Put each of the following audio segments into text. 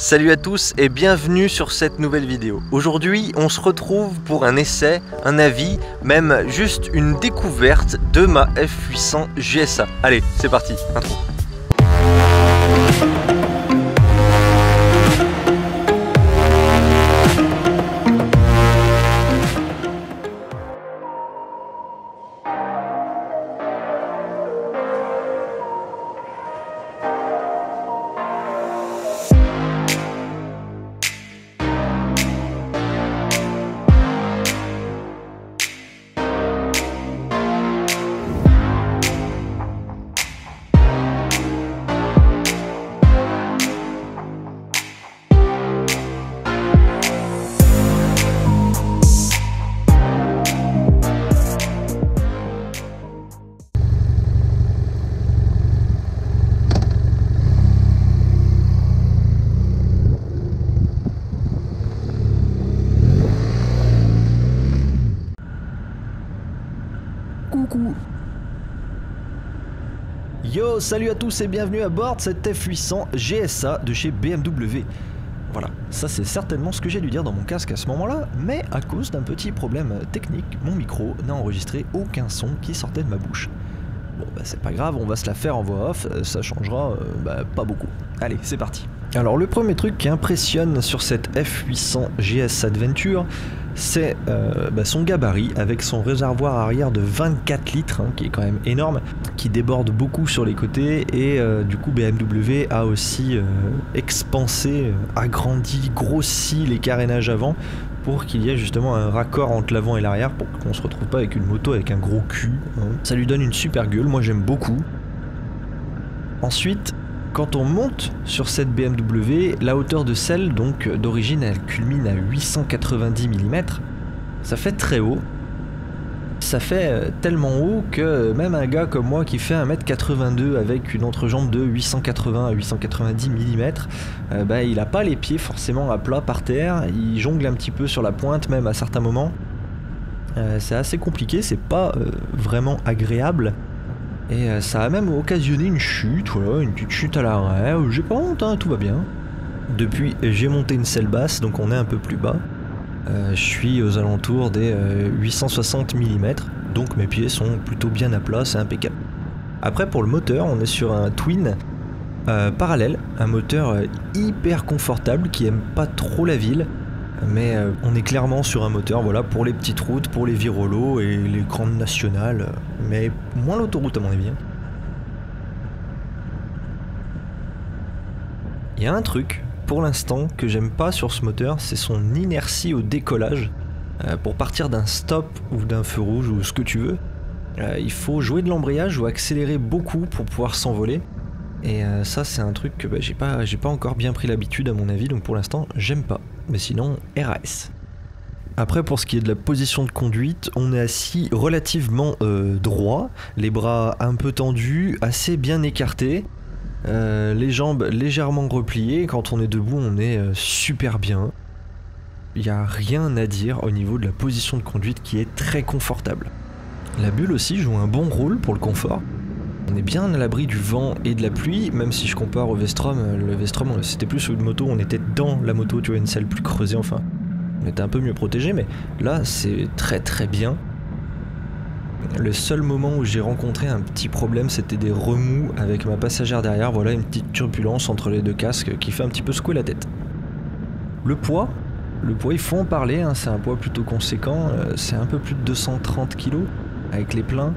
Salut à tous et bienvenue sur cette nouvelle vidéo. Aujourd'hui, on se retrouve pour un essai, un avis, même juste une découverte de ma F800 GSA. Allez, c'est parti, intro. Coucou. Yo, salut à tous et bienvenue à bord de cette F800 GSA de chez BMW. Voilà, ça c'est certainement ce que j'ai dû dire dans mon casque à ce moment-là, mais à cause d'un petit problème technique, mon micro n'a enregistré aucun son qui sortait de ma bouche. Bon bah c'est pas grave, on va se la faire en voix off, ça changera pas beaucoup. Allez, c'est parti. Alors le premier truc qui impressionne sur cette F800 GS Adventure, c'est son gabarit avec son réservoir arrière de 24 litres, qui est quand même énorme, qui déborde beaucoup sur les côtés et du coup BMW a aussi expansé, agrandi, grossi les carénages avant pour qu'il y ait justement un raccord entre l'avant et l'arrière pour qu'on se retrouve pas avec une moto avec un gros cul. Ça lui donne une super gueule, moi j'aime beaucoup. Ensuite, quand on monte sur cette BMW, la hauteur de selle, donc d'origine, elle culmine à 890 mm. Ça fait très haut. Ça fait tellement haut que même un gars comme moi qui fait 1m82 avec une entrejambe de 880 à 890 mm, il n'a pas les pieds forcément à plat par terre, il jongle un petit peu sur la pointe même à certains moments. C'est assez compliqué, c'est pas vraiment agréable. Et ça a même occasionné une chute, voilà, une petite chute à l'arrêt, j'ai pas honte, tout va bien. Depuis, j'ai monté une selle basse, donc on est un peu plus bas. Je suis aux alentours des 860 mm, donc mes pieds sont plutôt bien à plat, c'est impeccable. Après pour le moteur, on est sur un twin parallèle, un moteur hyper confortable qui aime pas trop la ville. Mais on est clairement sur un moteur, voilà, pour les petites routes, pour les virolos et les grandes nationales, mais moins l'autoroute à mon avis. Il y a un truc, pour l'instant, que j'aime pas sur ce moteur, c'est son inertie au décollage. Pour partir d'un stop ou d'un feu rouge ou ce que tu veux, il faut jouer de l'embrayage ou accélérer beaucoup pour pouvoir s'envoler. Et ça c'est un truc que j'ai pas encore bien pris l'habitude à mon avis, donc pour l'instant j'aime pas. Mais sinon, RAS. Après, pour ce qui est de la position de conduite, on est assis relativement droit, les bras un peu tendus, assez bien écartés, les jambes légèrement repliées. Quand on est debout, on est super bien. Il n'y a rien à dire au niveau de la position de conduite qui est très confortable. La bulle aussi joue un bon rôle pour le confort. On est bien à l'abri du vent et de la pluie, même si je compare au Vestrom. Le Vestrom, c'était plus sur une moto, on était dans la moto, tu vois, une selle plus creusée, enfin. On était un peu mieux protégé, mais là, c'est très très bien. Le seul moment où j'ai rencontré un petit problème, c'était des remous avec ma passagère derrière. Voilà, une petite turbulence entre les deux casques qui fait un petit peu secouer la tête. Le poids, il faut en parler, c'est un poids plutôt conséquent. C'est un peu plus de 230 kg avec les pleins.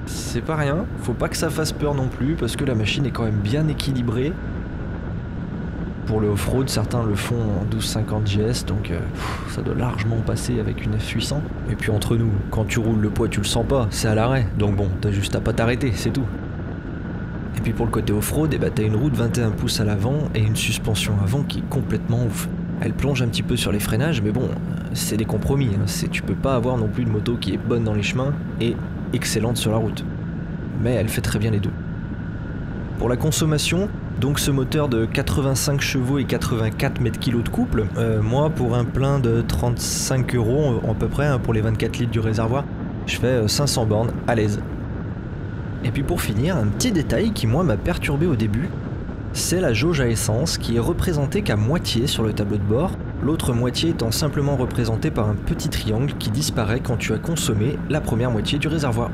C'est pas rien, faut pas que ça fasse peur non plus parce que la machine est quand même bien équilibrée. Pour le off-road, certains le font en 1250 GS, donc ça doit largement passer avec une F800. Et puis entre nous, quand tu roules le poids tu le sens pas, c'est à l'arrêt, donc bon, t'as juste à pas t'arrêter, c'est tout. Et puis pour le côté off-road, t'as une roue de 21 pouces à l'avant et une suspension avant qui est complètement ouf. Elle plonge un petit peu sur les freinages, mais bon, c'est des compromis, tu peux pas avoir non plus une moto qui est bonne dans les chemins et excellente sur la route. Mais elle fait très bien les deux. Pour la consommation, donc ce moteur de 85 chevaux et 84 mètres-kg de couple, moi pour un plein de 35 € à peu près, pour les 24 litres du réservoir, je fais 500 bornes à l'aise. Et puis pour finir, un petit détail qui moi m'a perturbé au début, c'est la jauge à essence qui est représentée qu'à moitié sur le tableau de bord, l'autre moitié étant simplement représentée par un petit triangle qui disparaît quand tu as consommé la première moitié du réservoir.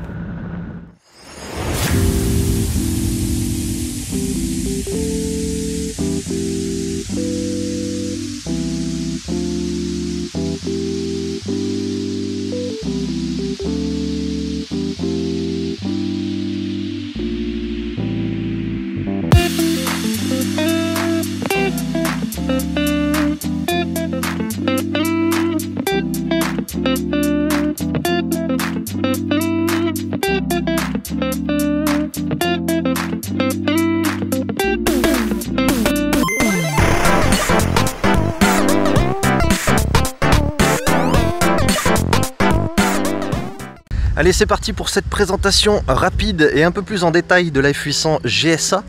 Allez, c'est parti pour cette présentation rapide et un peu plus en détail de la F800 GSA.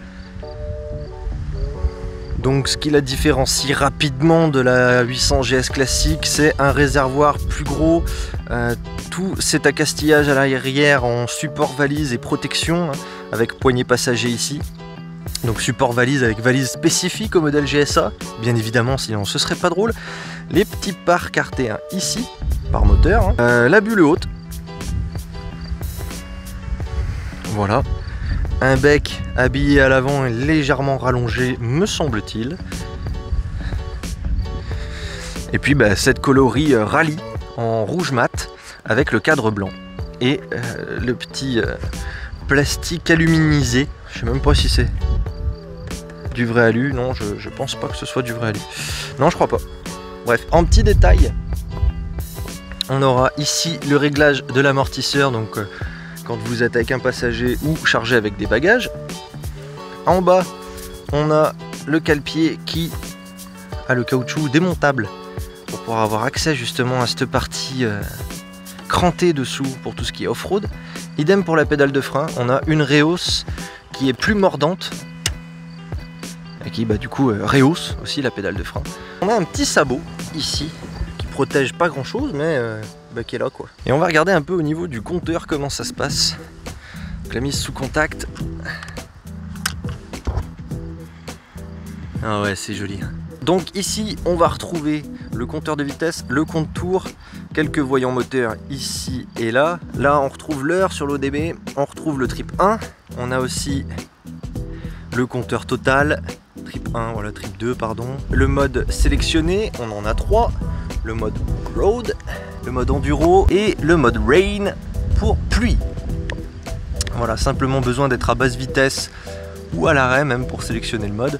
Donc ce qui la différencie rapidement de la 800 GS classique, c'est un réservoir plus gros, tout cet accastillage à l'arrière en support valise et protection, hein, avec poignée passager ici. Donc support valise avec valise spécifique au modèle GSA, bien évidemment, sinon ce serait pas drôle. Les petits pare cartéens ici, par moteur, hein. La bulle haute. Voilà, un bec habillé à l'avant et légèrement rallongé, me semble-t-il. Et puis cette coloris rallye en rouge mat avec le cadre blanc et le petit plastique aluminisé. Je sais même pas si c'est du vrai alu. Non, je pense pas que ce soit du vrai alu. Non, je crois pas. Bref, en petit détail, on aura ici le réglage de l'amortisseur, donc quand vous êtes avec un passager ou chargé avec des bagages. En bas, on a le cale-pied qui a le caoutchouc démontable pour pouvoir avoir accès justement à cette partie crantée dessous pour tout ce qui est off-road. Idem pour la pédale de frein, on a une rehausse qui est plus mordante et qui du coup rehausse aussi la pédale de frein. On a un petit sabot ici qui protège pas grand chose mais qui est là quoi. Et on va regarder un peu au niveau du compteur comment ça se passe. Donc, la mise sous contact. Ah ouais, c'est joli. Donc ici on va retrouver le compteur de vitesse, le compte tour, quelques voyants moteurs ici et là. Là on retrouve l'heure sur l'ODB, on retrouve le trip 1, on a aussi le compteur total, trip 1, voilà, trip 2 pardon. Le mode sélectionné, on en a 3, le mode road, le mode enduro et le mode rain pour pluie. Voilà, simplement besoin d'être à basse vitesse ou à l'arrêt même pour sélectionner le mode.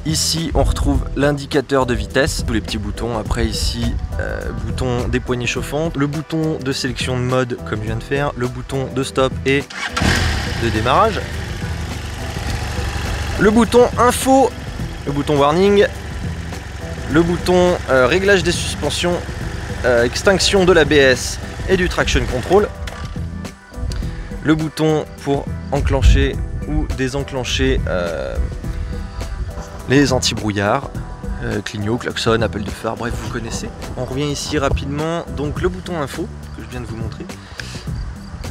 Ici on retrouve l'indicateur de vitesse, tous les petits boutons. Après ici, bouton des poignées chauffantes, le bouton de sélection de mode comme je viens de faire, le bouton de stop et de démarrage, le bouton info, le bouton warning, le bouton réglage des suspensions, extinction de l'ABS et du traction control, le bouton pour enclencher ou désenclencher les anti-brouillards, clignot, klaxon, appel de phare, bref vous connaissez. On revient ici rapidement, donc le bouton info que je viens de vous montrer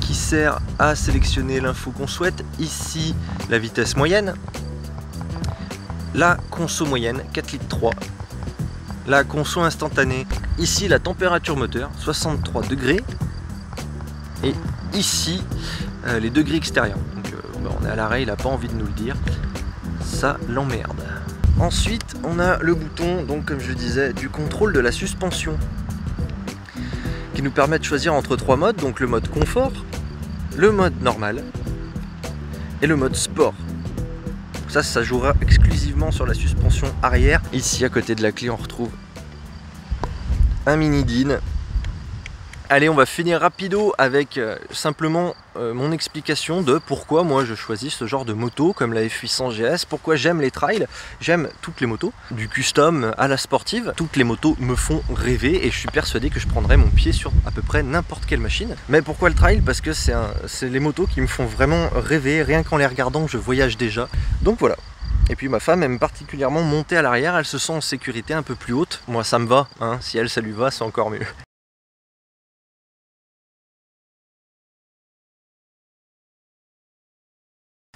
qui sert à sélectionner l'info qu'on souhaite. Ici la vitesse moyenne, la conso moyenne 4,3 litres, la conso instantanée, ici la température moteur 63 degrés et ici les degrés extérieurs. Donc on est à l'arrêt, il n'a pas envie de nous le dire, ça l'emmerde. Ensuite on a le bouton, donc comme je disais, du contrôle de la suspension qui nous permet de choisir entre 3 modes, donc le mode confort, le mode normal et le mode sport. Ça jouera exclusivement sur la suspension arrière. Ici à côté de la clé on retrouve un mini DIN. Allez, on va finir rapido avec simplement mon explication de pourquoi moi je choisis ce genre de moto comme la F800 GS, pourquoi j'aime les trails, j'aime toutes les motos, du custom à la sportive. Toutes les motos me font rêver et je suis persuadé que je prendrai mon pied sur à peu près n'importe quelle machine. Mais pourquoi le trail? Parce que c'est les motos qui me font vraiment rêver, rien qu'en les regardant je voyage déjà. Donc voilà. Et puis ma femme aime particulièrement monter à l'arrière, elle se sent en sécurité un peu plus haute. Moi ça me va, hein. Si elle ça lui va, c'est encore mieux.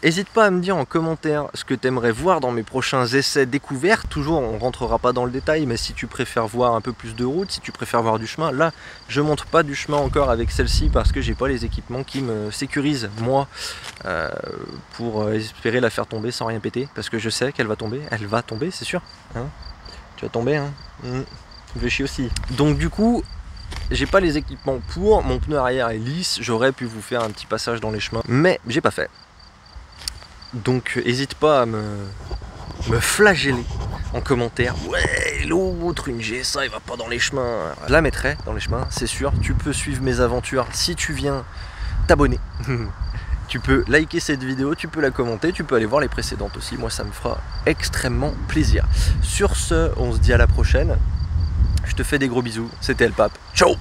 N'hésite pas à me dire en commentaire ce que tu aimerais voir dans mes prochains essais découvertes. Toujours, on rentrera pas dans le détail, mais si tu préfères voir un peu plus de route, si tu préfères voir du chemin, là, je montre pas du chemin encore avec celle-ci parce que j'ai pas les équipements qui me sécurisent, moi, pour espérer la faire tomber sans rien péter. Parce que je sais qu'elle va tomber, c'est sûr. Hein, tu vas tomber, hein. Tu me fais chier aussi. Donc du coup, j'ai pas les équipements pour, mon pneu arrière est lisse, j'aurais pu vous faire un petit passage dans les chemins, mais j'ai pas fait. Donc n'hésite pas à me flageller en commentaire. Ouais, l'autre, une GSA, il va pas dans les chemins. Je la mettrai dans les chemins, c'est sûr. Tu peux suivre mes aventures si tu viens t'abonner. Tu peux liker cette vidéo, tu peux la commenter, tu peux aller voir les précédentes aussi. Moi, ça me fera extrêmement plaisir. Sur ce, on se dit à la prochaine. Je te fais des gros bisous. C'était El Pape. Ciao!